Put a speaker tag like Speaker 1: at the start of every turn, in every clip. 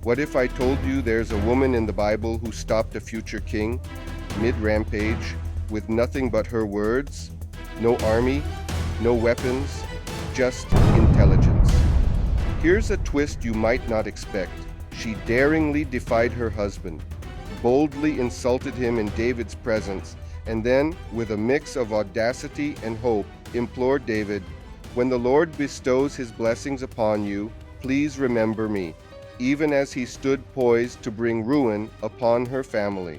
Speaker 1: What if I told you there's a woman in the Bible who stopped a future king, mid-rampage, with nothing but her words? No army, no weapons, just intelligence. Here's a twist you might not expect. She daringly defied her husband, boldly insulted him in David's presence, and then, with a mix of audacity and hope, implored David, "When the Lord bestows his blessings upon you, please remember me," even as he stood poised to bring ruin upon her family.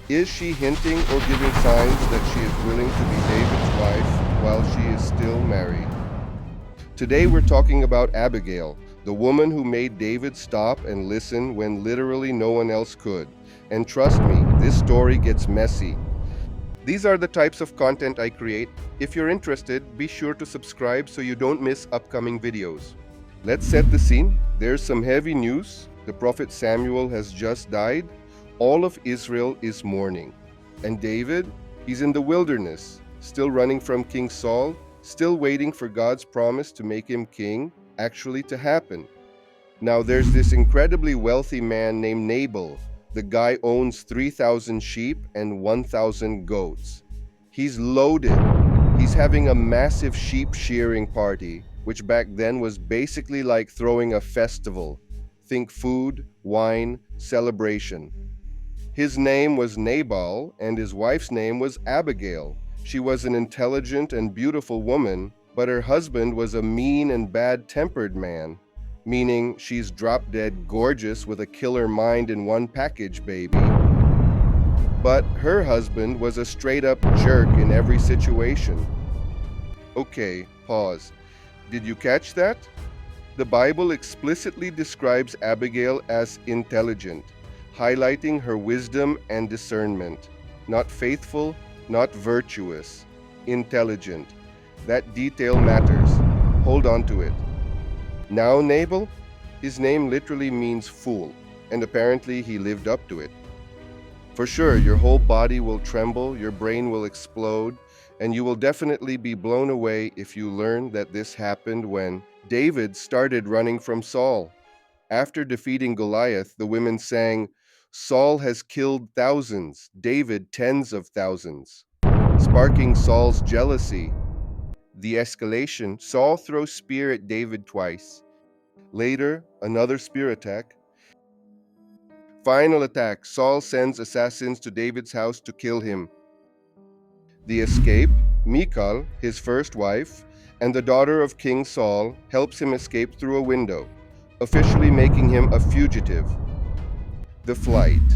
Speaker 1: Is she hinting or giving signs that she is willing to be David's wife while she is still married? Today we're talking about Abigail, the woman who made David stop and listen when literally no one else could. And trust me, this story gets messy. These are the types of content I create. If you're interested, be sure to subscribe so you don't miss upcoming videos. Let's set the scene. There's some heavy news. The prophet Samuel has just died. All of Israel is mourning. And David, he's in the wilderness, still running from King Saul, still waiting for God's promise to make him king actually to happen. Now there's this incredibly wealthy man named Nabal. The guy owns 3,000 sheep and 1,000 goats. He's loaded. He's having a massive sheep shearing party, which back then was basically like throwing a festival. Think food, wine, celebration. His name was Nabal, and his wife's name was Abigail. She was an intelligent and beautiful woman, but her husband was a mean and bad-tempered man. Meaning she's drop-dead gorgeous with a killer mind in one package, baby. But her husband was a straight-up jerk in every situation. Okay, pause. Did you catch that? The Bible explicitly describes Abigail as intelligent, highlighting her wisdom and discernment. Not faithful, not virtuous. Intelligent. That detail matters. Hold on to it. Now Nabal, his name literally means fool, and apparently he lived up to it. For sure, your whole body will tremble, your brain will explode, and you will definitely be blown away if you learn that this happened when David started running from Saul. After defeating Goliath, the women sang, "Saul has killed thousands, David tens of thousands," sparking Saul's jealousy. The escalation, Saul throws spear at David twice. Later, another spear attack. Final attack, Saul sends assassins to David's house to kill him. The escape, Michal, his first wife, and the daughter of King Saul, helps him escape through a window, officially making him a fugitive. The flight.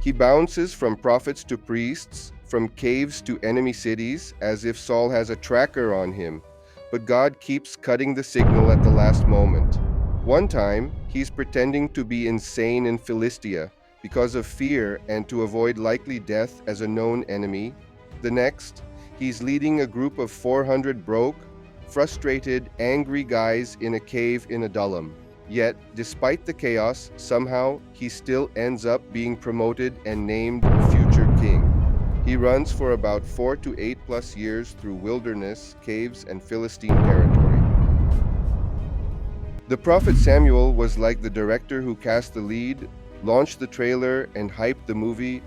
Speaker 1: He bounces from prophets to priests, from caves to enemy cities, as if Saul has a tracker on him. But God keeps cutting the signal at the last moment. One time, he's pretending to be insane in Philistia because of fear and to avoid likely death as a known enemy. The next, he's leading a group of 400 broke, frustrated, angry guys in a cave in Adullam. Yet, despite the chaos, somehow he still ends up being promoted and named future king. He runs for about 4 to 8+ years through wilderness, caves, and Philistine territory. The prophet Samuel was like the director who cast the lead, launched the trailer, and hyped the movie,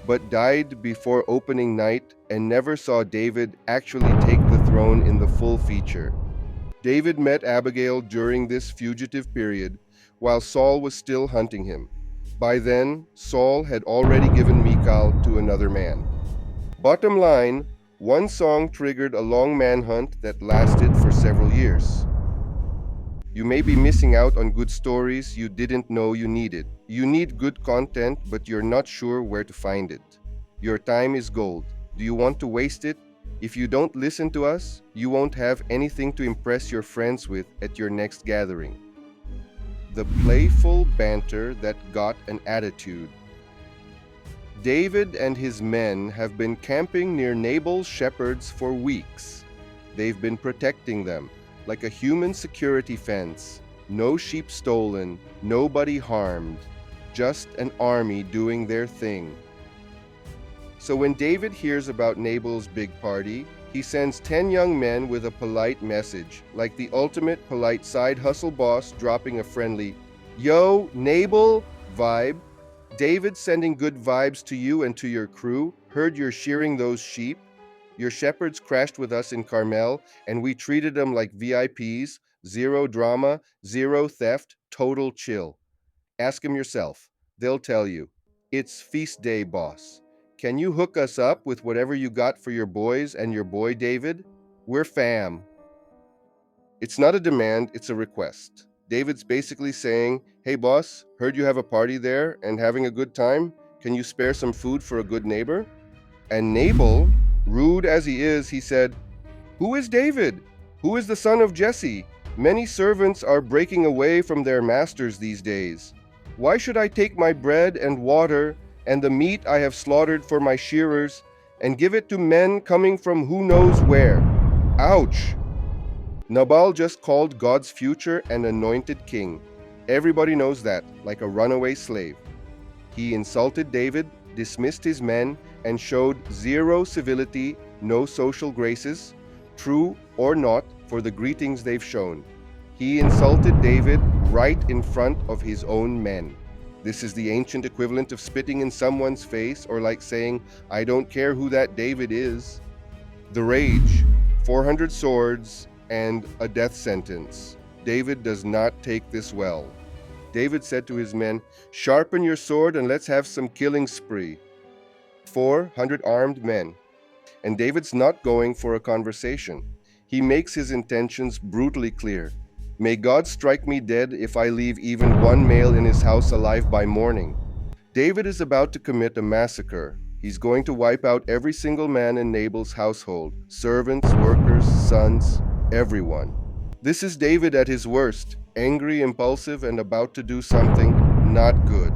Speaker 1: but died before opening night and never saw David actually take the throne in the full feature. David met Abigail during this fugitive period, while Saul was still hunting him. By then, Saul had already given Michal to another man. Bottom line, one song triggered a long manhunt that lasted for several years. You may be missing out on good stories you didn't know you needed. You need good content, but you're not sure where to find it. Your time is gold. Do you want to waste it? If you don't listen to us, you won't have anything to impress your friends with at your next gathering. The playful banter that got an attitude. David and his men have been camping near Nabal's shepherds for weeks. They've been protecting them, like a human security fence. No sheep stolen, nobody harmed, just an army doing their thing. So when David hears about Nabal's big party, he sends 10 young men with a polite message, like the ultimate polite side hustle boss dropping a friendly, Yo, Nabal vibe. David sending good vibes to you and to your crew. Heard you're shearing those sheep. Your shepherds crashed with us in Carmel, and we treated them like VIPs. Zero drama, zero theft, total chill. Ask them yourself. They'll tell you. It's feast day, boss. Can you hook us up with whatever you got for your boys and your boy David? We're fam. It's not a demand, it's a request. David's basically saying, hey boss, heard you have a party there and having a good time. Can you spare some food for a good neighbor? And Nabal, rude as he is, he said, who is David? Who is the son of Jesse? Many servants are breaking away from their masters these days. Why should I take my bread and water and the meat I have slaughtered for my shearers and give it to men coming from who knows where? Ouch! Nabal just called God's future an anointed king. Everybody knows that, like a runaway slave. He insulted David, dismissed his men, and showed zero civility, no social graces, true or not, for the greetings they've shown. He insulted David right in front of his own men. This is the ancient equivalent of spitting in someone's face, or like saying, I don't care who that David is. The rage, 400 swords, and a death sentence. David does not take this well. David said to his men, sharpen your sword and let's have some killing spree. 400 armed men. And David's not going for a conversation. He makes his intentions brutally clear. May God strike me dead if I leave even one male in his house alive by morning. David is about to commit a massacre. He's going to wipe out every single man in Nabal's household, servants, workers, sons, everyone. This is David at his worst, angry, impulsive, and about to do something not good.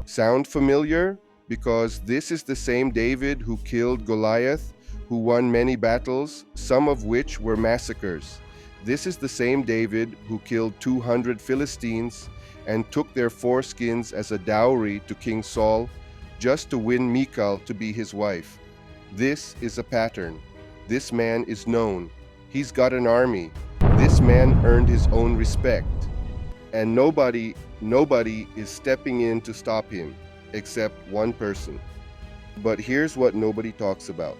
Speaker 1: Sound familiar? Because this is the same David who killed Goliath, who won many battles, some of which were massacres. This is the same David who killed 200 Philistines and took their foreskins as a dowry to King Saul just to win Michal to be his wife. This is a pattern. This man is known. He's got an army. This man earned his own respect. And nobody is stepping in to stop him, except one person. But here's what nobody talks about.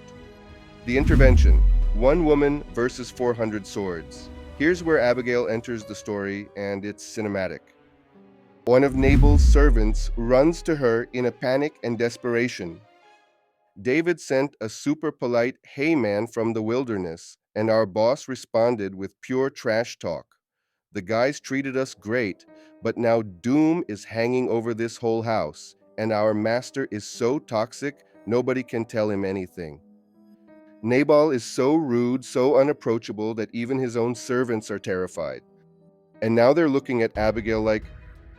Speaker 1: The intervention. One woman versus 400 swords. Here's where Abigail enters the story, and it's cinematic. One of Nabal's servants runs to her in a panic and desperation. David sent a super polite "Hey man" from the wilderness, and our boss responded with pure trash talk. The guys treated us great, but now doom is hanging over this whole house, and our master is so toxic, nobody can tell him anything. Nabal is so rude, so unapproachable that even his own servants are terrified. And now they're looking at Abigail like,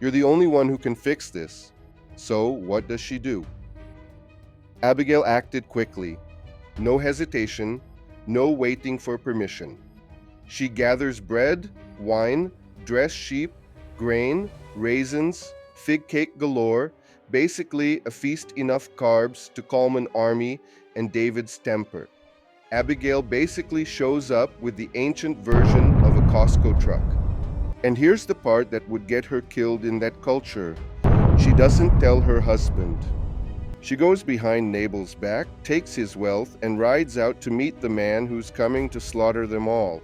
Speaker 1: you're the only one who can fix this. So what does she do? Abigail acted quickly. No hesitation, no waiting for permission. She gathers bread, wine, dressed sheep, grain, raisins, fig cake galore, basically a feast enough carbs to calm an army and David's temper. Abigail basically shows up with the ancient version of a Costco truck. And here's the part that would get her killed in that culture. She doesn't tell her husband. She goes behind Nabal's back, takes his wealth, and rides out to meet the man who's coming to slaughter them all.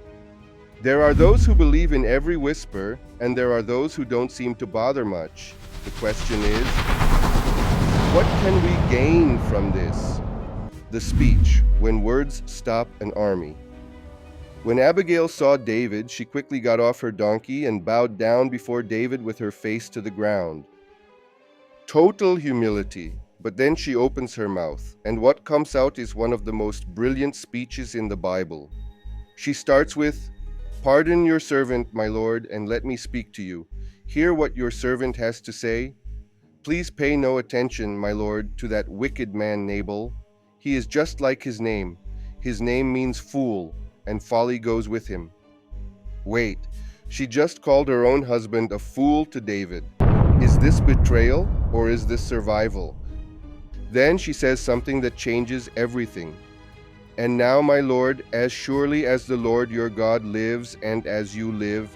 Speaker 1: There are those who believe in every whisper, and there are those who don't seem to bother much. The question is, what can we gain from this? The speech, when words stop an army. When Abigail saw David, she quickly got off her donkey and bowed down before David with her face to the ground. Total humility. But then she opens her mouth, and what comes out is one of the most brilliant speeches in the Bible. She starts with, "Pardon your servant, my lord, and let me speak to you. Hear what your servant has to say. Please pay no attention, my lord, to that wicked man Nabal. He is just like his name. His name means fool, and folly goes with him." Wait, she just called her own husband a fool to David. Is this betrayal, or is this survival? Then she says something that changes everything. "And now, my lord, as surely as the Lord your God lives and as you live,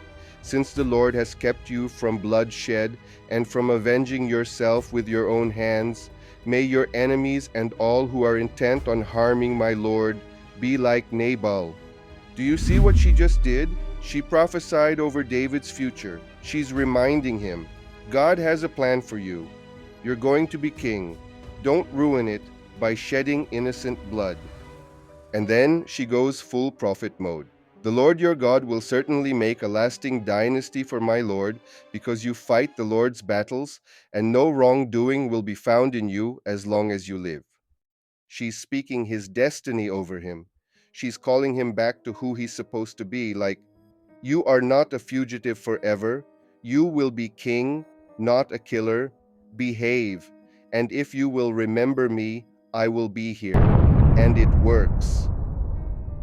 Speaker 1: since the Lord has kept you from bloodshed and from avenging yourself with your own hands, may your enemies and all who are intent on harming my Lord be like Nabal. Do you see what she just did? She prophesied over David's future. She's reminding him, God has a plan for you. You're going to be king. Don't ruin it by shedding innocent blood. And then she goes full prophet mode. The Lord your God will certainly make a lasting dynasty for my Lord, because you fight the Lord's battles, and no wrongdoing will be found in you as long as you live. She's speaking his destiny over him. She's calling him back to who he's supposed to be, like, you are not a fugitive forever. You will be king, not a killer. Behave. And if you will remember me, I will be here. And it works.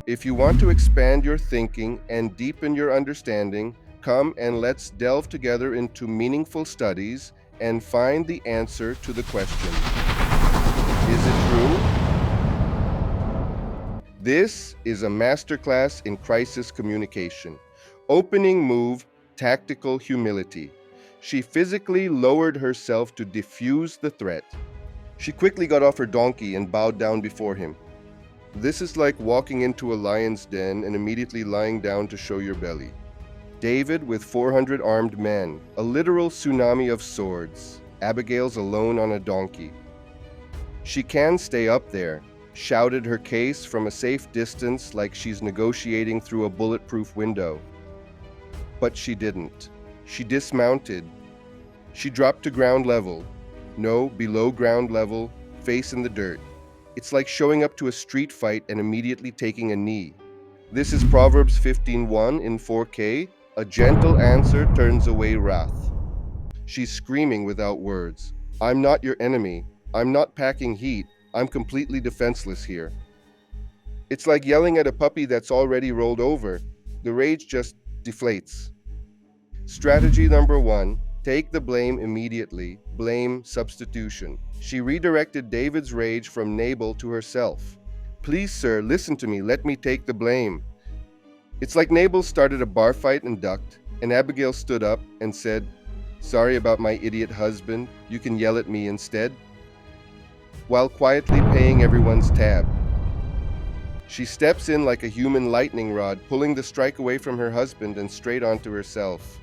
Speaker 1: If you want to expand your thinking and deepen your understanding, come and let's delve together into meaningful studies and find the answer to the question, is it true? This is a masterclass in crisis communication. Opening move, tactical humility. She physically lowered herself to diffuse the threat. She quickly got off her donkey and bowed down before him. This is like walking into a lion's den and immediately lying down to show your belly. David with 400 armed men, a literal tsunami of swords. Abigail's alone on a donkey. She can stay up there, shouted her case from a safe distance like she's negotiating through a bulletproof window. But she didn't. She dismounted. She dropped to ground level. No, below ground level, face in the dirt. It's like showing up to a street fight and immediately taking a knee. This is Proverbs 15:1 in 4K. A gentle answer turns away wrath. She's screaming without words. I'm not your enemy. I'm not packing heat. I'm completely defenseless here. It's like yelling at a puppy that's already rolled over. The rage just deflates. Strategy number 1. Take the blame immediately. Blame substitution. She redirected David's rage from Nabal to herself. Please, sir, listen to me. Let me take the blame. It's like Nabal started a bar fight and ducked, and Abigail stood up and said, sorry about my idiot husband. You can yell at me instead. While quietly paying everyone's tab. She steps in like a human lightning rod, pulling the strike away from her husband and straight onto herself.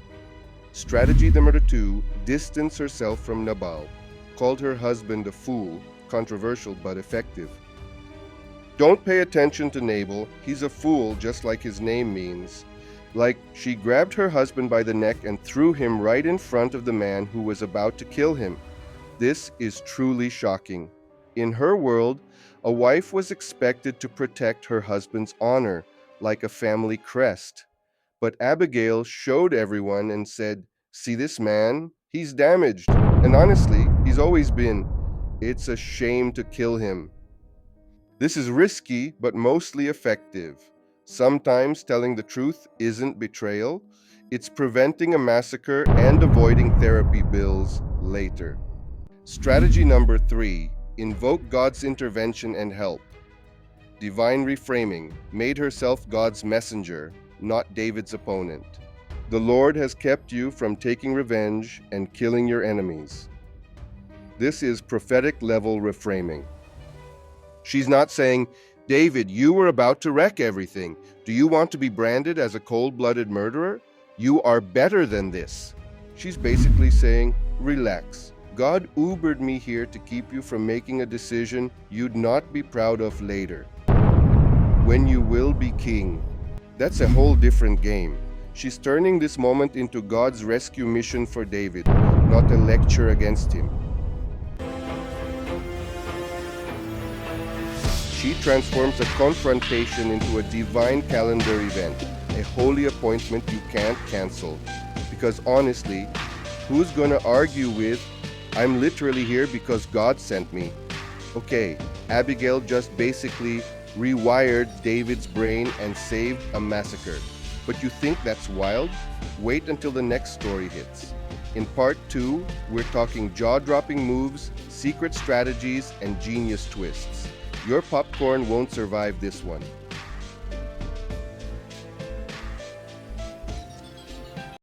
Speaker 1: Strategy number 2, distance herself from Nabal. Called her husband a fool, controversial but effective. Don't pay attention to Nabal, he's a fool just like his name means. Like, she grabbed her husband by the neck and threw him right in front of the man who was about to kill him. This is truly shocking. In her world, a wife was expected to protect her husband's honor, like a family crest. But Abigail showed everyone and said, see this man? He's damaged. And honestly, he's always been. It's a shame to kill him. This is risky, but mostly effective. Sometimes telling the truth isn't betrayal. It's preventing a massacre and avoiding therapy bills later. Strategy number 3. Invoke God's intervention and help. Divine reframing. Made herself God's messenger, not David's opponent. The Lord has kept you from taking revenge and killing your enemies. This is prophetic level reframing. She's not saying, David, you were about to wreck everything. Do you want to be branded as a cold-blooded murderer? You are better than this. She's basically saying, relax. God Ubered me here to keep you from making a decision you'd not be proud of later. When you will be king. That's a whole different game. She's turning this moment into God's rescue mission for David, not a lecture against him. She transforms a confrontation into a divine calendar event, a holy appointment you can't cancel. Because honestly, who's gonna argue with, I'm literally here because God sent me? Okay, Abigail just basically rewired David's brain and saved a massacre. But you think that's wild? Wait until the next story hits. In part 2, we're talking jaw-dropping moves, secret strategies, and genius twists. Your popcorn won't survive this one.